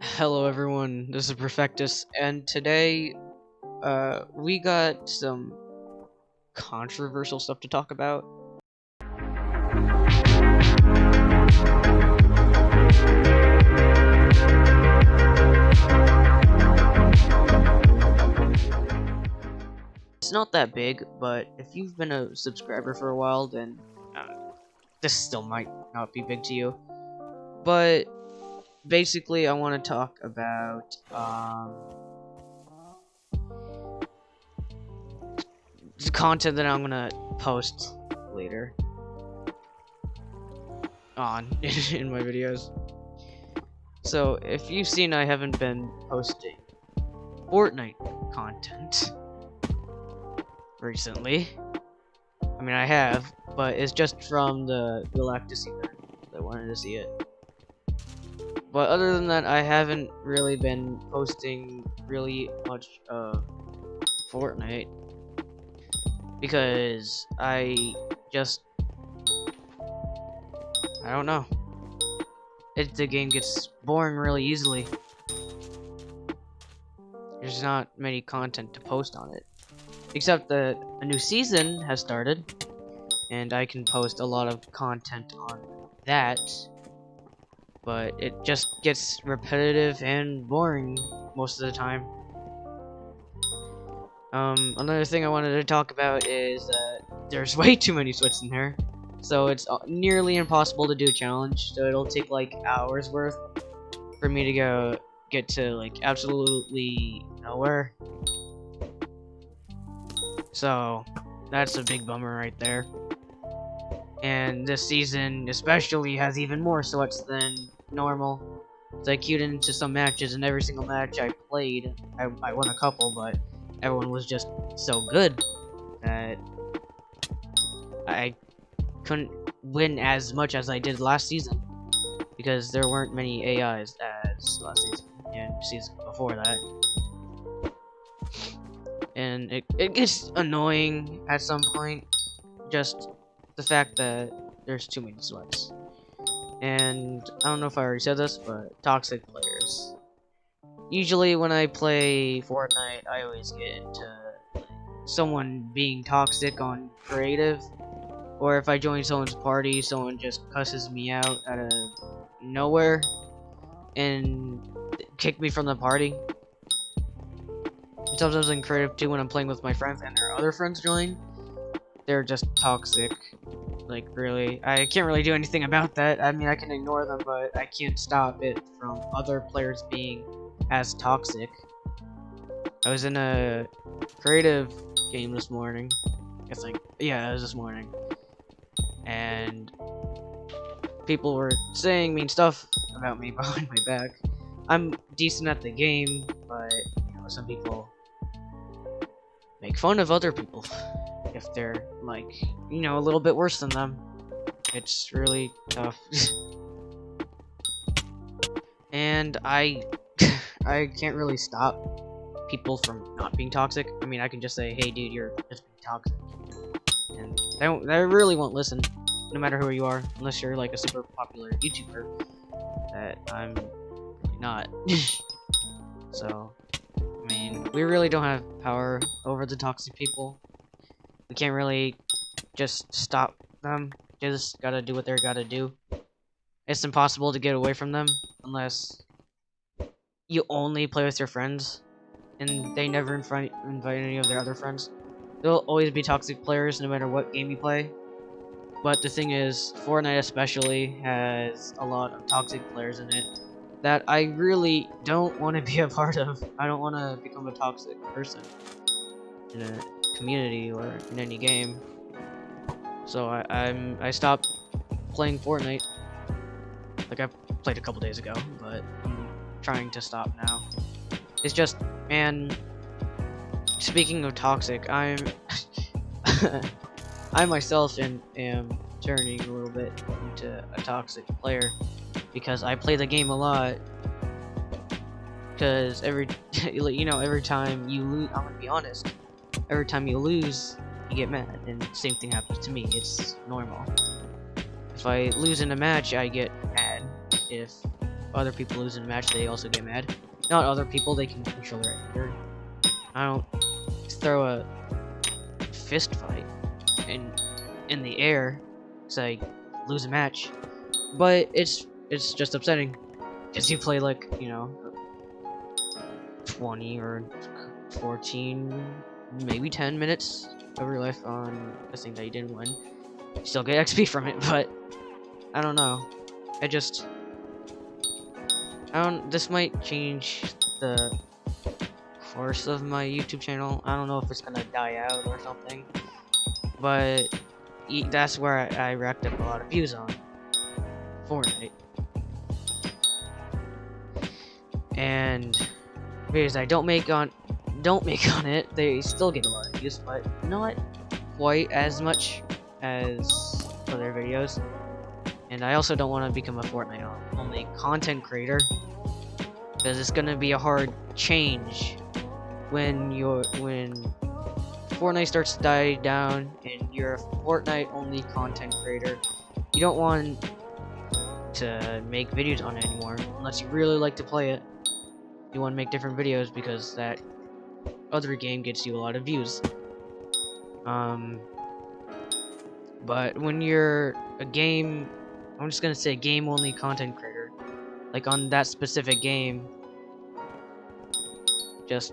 Hello everyone, this is Perfectus, and today, we got some controversial stuff to talk about. It's not that big, but if you've been a subscriber for a while, then, this still might not be big to you. But, basically, I want to talk about, the content that I'm gonna post later on in my videos. So if you've seen, I haven't been posting Fortnite content recently. I mean, I have, but it's just from the Galactus event that I wanted to see it. But other than that, I haven't really been posting really much of Fortnite because I don't know. The game gets boring really easily. There's not many content to post on it. Except that a new season has started, and I can post a lot of content on that. But it just gets repetitive and boring most of the time. Another thing I wanted to talk about is that there's way too many sweats in here. So it's nearly impossible to do a challenge, so it'll take like hours worth for me to get to like absolutely nowhere. So that's a big bummer right there. And this season especially has even more sweats than normal. So I queued into some matches, and every single match I played, I won a couple, but everyone was just so good that I couldn't win as much as I did last season because there weren't many AIs as last season and season before that. And it gets annoying at some point, just the fact that there's too many sweats. And I don't know if I already said this, but toxic players. Usually when I play Fortnite, I always get into someone being toxic on creative, or if I join someone's party, someone just cusses me out out of nowhere and kick me from the party. And sometimes in creative too, when I'm playing with my friends and their other friends join, they're just toxic. Like, really, I can't really do anything about that. I mean, I can ignore them, but I can't stop it from other players being as toxic. I was in a creative game this morning. Yeah, it was this morning. And people were saying mean stuff about me behind my back. I'm decent at the game, but, some people make fun of other people if they're, like, a little bit worse than them. It's really tough. And I can't really stop people from not being toxic. I mean, I can just say, hey dude, you're just being toxic. And they really won't listen, no matter who you are, unless you're like a super popular YouTuber that I'm really not. So, I mean, we really don't have power over the toxic people. We can't really just stop them. They just gotta do what they gotta do. It's impossible to get away from them unless you only play with your friends and they never invite any of their other friends. There'll always be toxic players no matter what game you play. But the thing is, Fortnite especially has a lot of toxic players in it that I really don't want to be a part of. I don't want to become a toxic person in a community or in any game. So I stopped playing Fortnite. Like, I played a couple days ago, but I'm trying to stop now. It's just, man, speaking of toxic, I myself am turning a little bit into a toxic player because I play the game a lot. Because every time you lose, I'm gonna be honest, every time you lose, you get mad, and same thing happens to me. It's normal. If I lose in a match, I get mad. If other people lose in a match, they also get mad. Not other people, they can control their anger. I don't throw a fist fight in the air because I lose a match, but it's just upsetting because you play like, you know, 20 or 14, maybe 10 minutes of your life on a thing that you didn't win. You still get XP from it, but I don't know. This might change the course of my YouTube channel. I don't know if it's gonna die out or something, but that's where I racked up a lot of views on Fortnite. And videos I don't make on it, they still get a lot of views, but not quite as much as other videos. And I also don't want to become a Fortnite only content creator, because it's gonna be a hard change when Fortnite starts to die down and you're a Fortnite only content creator. You don't want to make videos on it anymore unless you really like to play it. You want to make different videos because that other game gets you a lot of views. But when you're I'm just gonna say game only content creator, like on that specific game, just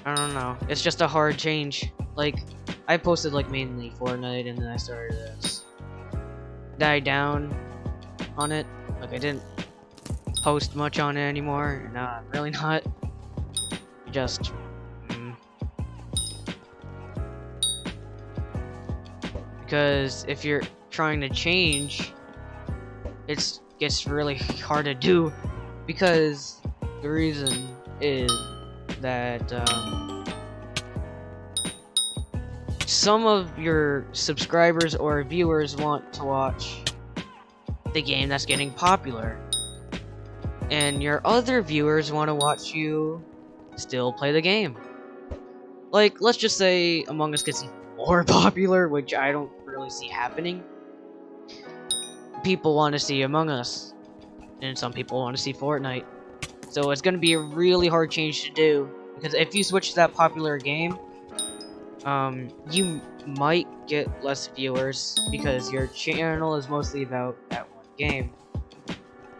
I don't know. It's just a hard change. Like, I posted like mainly Fortnite, and then I started to die down on it. Like, I didn't post much on it anymore, and now I'm really not. Just because if you're trying to change, it gets really hard to do, because the reason is that some of your subscribers or viewers want to watch the game that's getting popular, and your other viewers want to watch you still play the game. Like, let's just say Among Us gets more popular, which I don't really see happening. People want to see Among Us, and some people want to see Fortnite. So it's going to be a really hard change to do, because if you switch to that popular game, you might get less viewers, because your channel is mostly about that one game,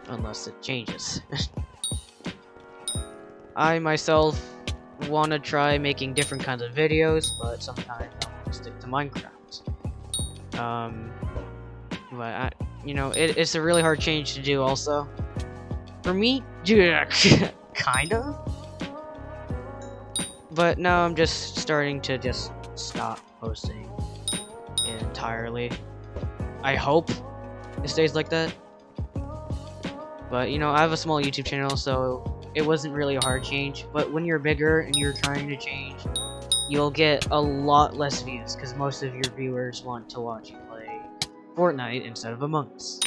unless it changes. I myself want to try making different kinds of videos, but sometimes I want to stick to Minecraft. But you know, it's a really hard change to do also. For me, yeah, kind of. But now I'm just starting to just stop posting entirely. I hope it stays like that. But, you know, I have a small YouTube channel, so it wasn't really a hard change. But when you're bigger and you're trying to change, you'll get a lot less views, because most of your viewers want to watch you play Fortnite instead of Among Us.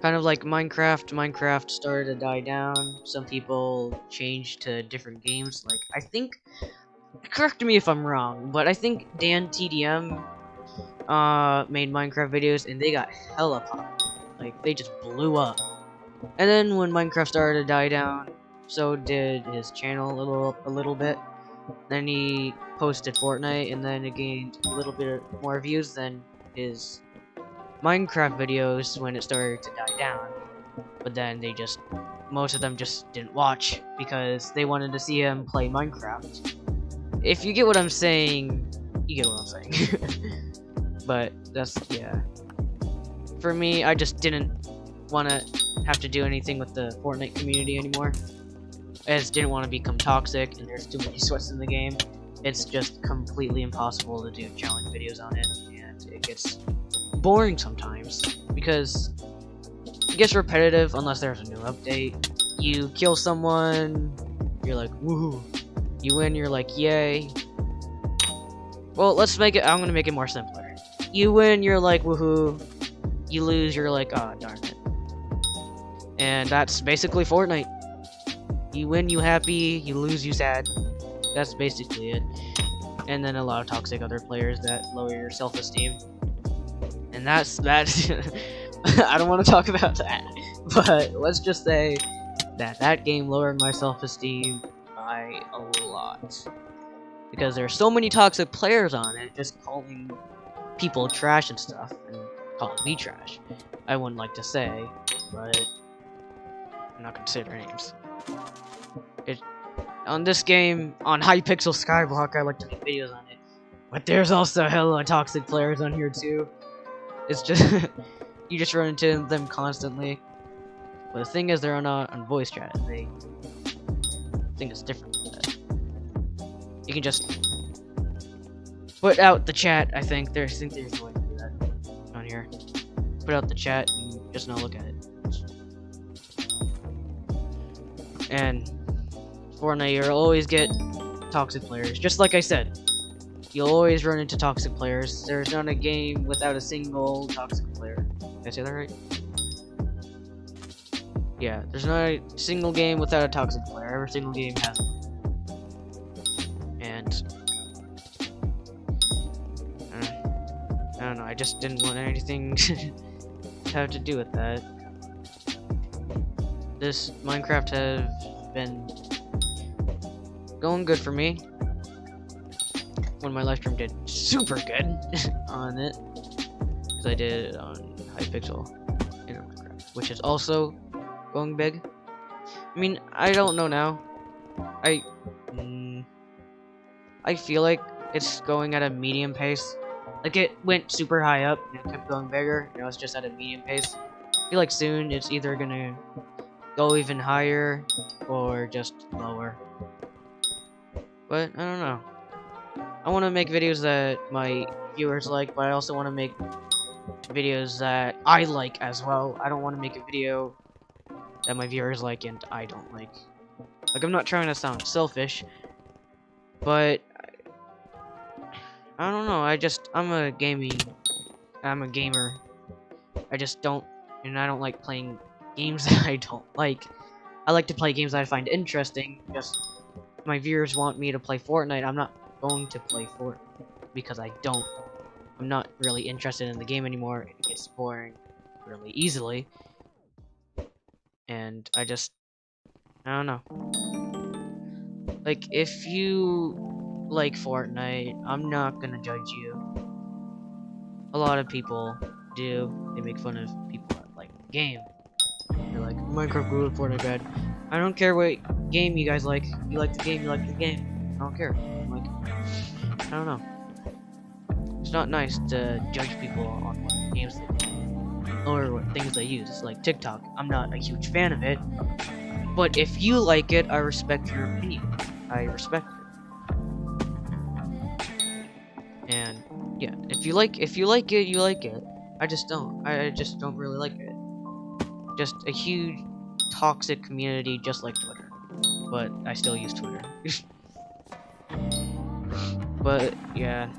Kind of like Minecraft started to die down. Some people changed to different games. Like, I think, correct me if I'm wrong, but I think Dan TDM made Minecraft videos, and they got hella pop. Like, they just blew up. And then when Minecraft started to die down, so did his channel a little bit. Then he posted Fortnite, and then it gained a little bit more views than his Minecraft videos when it started to die down. But then most of them just didn't watch, because they wanted to see him play Minecraft. If you get what I'm saying, you get what I'm saying. But that's, yeah. For me, I just didn't want to have to do anything with the Fortnite community anymore. I just didn't want to become toxic, and there's too many sweats in the game. It's just completely impossible to do challenge videos on it, and it gets boring sometimes, because it gets repetitive unless there's a new update. You kill someone, you're like, woohoo. You win, you're like, yay. Well, I'm gonna make it more simpler. You win, you're like, woohoo. You lose, you're like, ah, darn it. And that's basically Fortnite. You win, you happy. You lose, you sad. That's basically it. and then a lot of toxic other players that lower your self-esteem. And that's I don't want to talk about that, but let's just say that game lowered my self-esteem by a lot. Because there are so many toxic players on it, just calling people trash and stuff, and calling me trash. I wouldn't like to say, but I'm not gonna say their names. On this game, on Hypixel Skyblock, I like to make videos on it. But there's also hella toxic players on here too. It's just you just run into them constantly. But the thing is, they're on voice chat. They think it's different than that. You can just put out the chat. I think there's a way to do that on here. Put out the chat and just not look at it. And Fortnite, you'll always get toxic players. Just like I said, you'll always run into toxic players. There's not a game without a single toxic player. Did I say that right? Yeah, there's not a single game without a toxic player. Every single game has one. And I don't know, I just didn't want anything to have to do with that. This Minecraft has been going good for me. When my live stream did super good on it, because I did it on Hypixel in Minecraft, which is also going big. I mean, I don't know now. I feel like it's going at a medium pace. Like, it went super high up and it kept going bigger. Now it's just at a medium pace. I feel like soon it's either gonna go even higher or just lower. But I don't know. I want to make videos that my viewers like, but I also want to make videos that I like as well. I don't want to make a video that my viewers like and I don't like. Like, I'm not trying to sound selfish, but I don't know. I'm a gamer. I just don't, and I don't like playing games that I don't like. I like to play games that I find interesting. Just my viewers want me to play Fortnite. I'm not going to play Fortnite because I'm not really interested in the game anymore. It gets boring really easily. And I don't know. Like, if you like Fortnite, I'm not gonna judge you. A lot of people do. They make fun of people that like the game. They're like, Minecraft good, Fortnite bad. I don't care what game you guys like. You like the game, you like the game. I don't care. Like, I don't know. It's not nice to judge people on what games they play or what things they use. It's like TikTok. I'm not a huge fan of it, but if you like it, I respect your opinion. I respect it. And yeah, if you like it, you like it. I just don't. I just don't really like it. Just a huge toxic community, just like Twitter. But I still use Twitter. But yeah,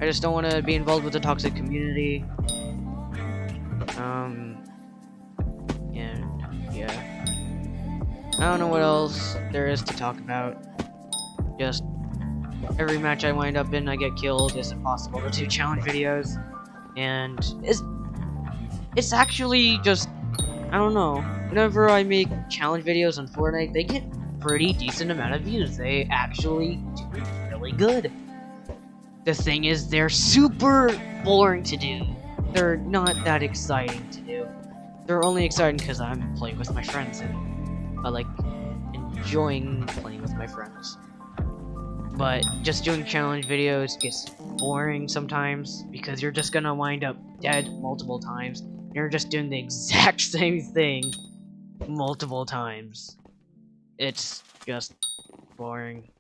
I just don't want to be involved with the toxic community. And yeah, I don't know what else there is to talk about. Just every match I wind up in, I get killed. It's impossible to do challenge videos, and it's actually just, I don't know. Whenever I make challenge videos on Fortnite, they get pretty decent amount of views. They actually do really good. The thing is, they're super boring to do. They're not that exciting to do. They're only exciting because I'm playing with my friends and I like enjoying playing with my friends. But just doing challenge videos gets boring sometimes because you're just gonna wind up dead multiple times. You're just doing the exact same thing multiple times. It's just boring.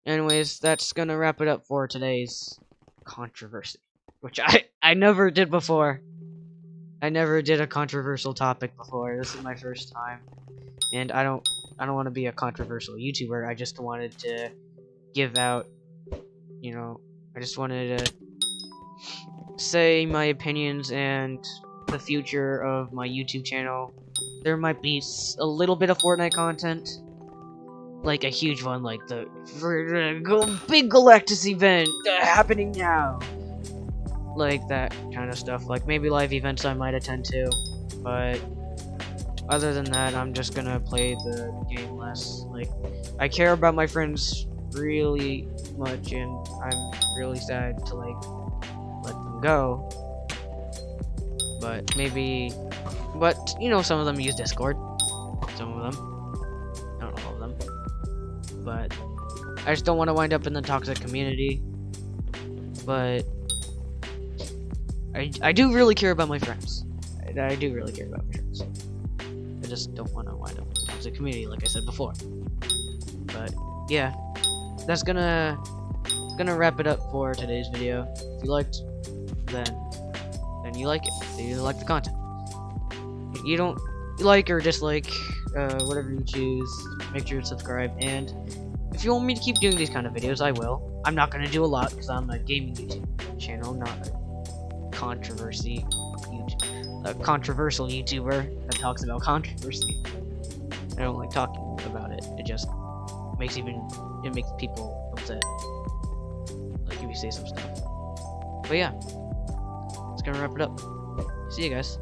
Anyways, that's gonna wrap it up for today's controversy, which I never did before. I never did a controversial topic before. This is my first time, and I don't want to be a controversial YouTuber. I just wanted to give out, I just wanted to say my opinions and the future of my YouTube channel. There might be a little bit of Fortnite content, like a huge one, like the big Galactus event happening now. Like that kind of stuff. Like maybe live events I might attend to, but other than that, I'm just gonna play the game less. Like, I care about my friends really much, and I'm really sad to like let them go. But maybe, you know, some of them use Discord. Some of them, not all of them. But I just don't want to wind up in the toxic community. But I do really care about my friends. I do really care about my friends. I just don't want to wind up in the toxic community, like I said before. But yeah, that's gonna wrap it up for today's video. If you liked, then you like it. You like the content. If you don't like or dislike, whatever you choose, make sure to subscribe. And if you want me to keep doing these kind of videos, I will. I'm not gonna do a lot because I'm a gaming YouTube channel, not a controversial YouTuber that talks about controversy. I don't like talking about it. It just makes people upset. Like if you say some stuff. But yeah, it's gonna wrap it up. See you guys.